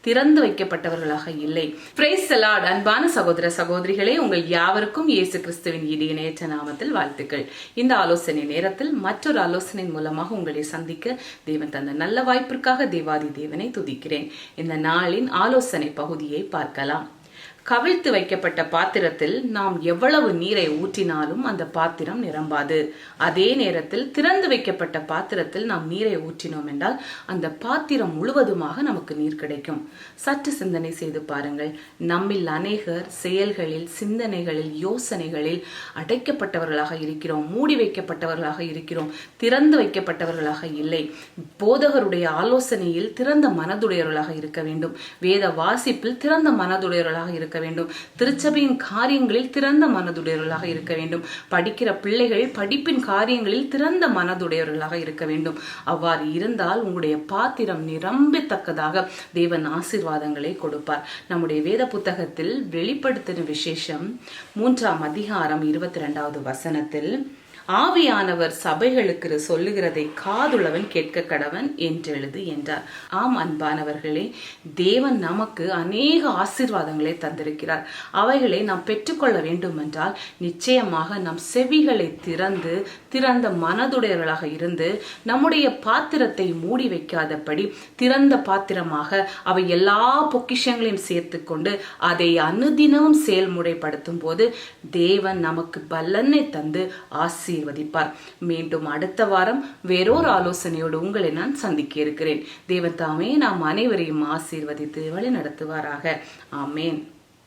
திறந்து வைக்கப்பட்டவர்களாக இல்லை. Praise the Lord. அன்பான சகோதர சகோதரிகளே, உங்கள் யாவருக்கும் இயேசு கிறிஸ்துவின் இணையற்ற நாமத்தில் வாழ்த்துக்கள். இந்த ஆலோசனை நேரத்தில் மற்றொரு ஆலோசனை மூலமாக உங்களை சந்திக்க தேவன் தந்த நல்ல வாய்ப்பிற்காக தேவாதி தேவனை துதிக்கிறேன். இந்த நாளின் ஆலோசனை பகுதியை பார்க்கலாம். கவிழ்த்து வைக்கப்பட்ட பாத்திரத்தில் நாம் எவ்வளவு நீரை ஊற்றினாலும் அந்த பாத்திரம் நிரம்பாது. அதே நேரத்தில் திறந்து வைக்கப்பட்ட பாத்திரத்தில் நாம் நீரை ஊற்றினோம் என்றால் அந்த பாத்திரம் முழுவதுமாக நமக்கு நீர் கிடைக்கும். சற்று சிந்தனை செய்து பாருங்கள். நம்மில் அநேகர் செயல்களில், சிந்தனைகளில், யோசனைகளில் அடைக்கப்பட்டவர்களாக இருக்கிறோம், மூடி வைக்கப்பட்டவர்களாக இருக்கிறோம், திறந்து வைக்கப்பட்டவர்களாக இல்லை. போதகருடைய ஆலோசனையில் திறந்த மனதுடையவர்களாக இருக்க வேண்டும். வேத வாசிப்பில் திறந்த மனதுடையவர்களாக இருக்க வேண்டும். திருச்சபையின் காரியங்களில் திறந்த மனதுடையவர்களாக இருக்க வேண்டும். படிக்கிற பிள்ளைகள் படிப்பின் காரியங்களில் திறந்த மனதுடையவர்களாக இருக்க வேண்டும். அவ்வாறு இருந்தால் உங்களுடைய பாத்திரம் நிரம்பத்தக்கதாக தேவன் ஆசீர்வாதங்களை கொடுப்பார். நம்முடைய வேத புத்தகத்தில் வெளிப்படுத்தின விசேஷம் 3ஆம் அதிகாரம் 22வது வசனத்தில், ஆவியானவர் சபைகளுக்கு சொல்லுகிறதை காதுள்ளவன் கேட்க கடவன் என்றெழுது என்றார். ஆம் அன்பானவர்களே, தேவன் நமக்கு அநேக ஆசீர்வாதங்களை தந்திருக்கிறார். அவைகளை நாம் பெற்றுக்கொள்ள வேண்டும் என்றால் நிச்சயமாக நம் செவிகளை திறந்த மனதுடையவர்களாக இருந்து நம்முடைய பாத்திரத்தை மூடி வைக்காதபடி திறந்த பாத்திரமாக அவை எல்லா பொக்கிஷங்களையும் சேர்த்து கொண்டு அதை அனுதினமும் செயல்முறைப்படுத்தும் போது தேவன் நமக்கு பலனை தந்து ஆசீர்வதிப்பார். மீண்டும் அடுத்த வாரம் வேறொரு ஆலோசனையோடு உங்களை நான் சந்திக்க இருக்கிறேன். தேவன் தாமே நாம் அனைவரையும் ஆசீர்வதித்து வழி நடத்துவாராக. ஆமேன்.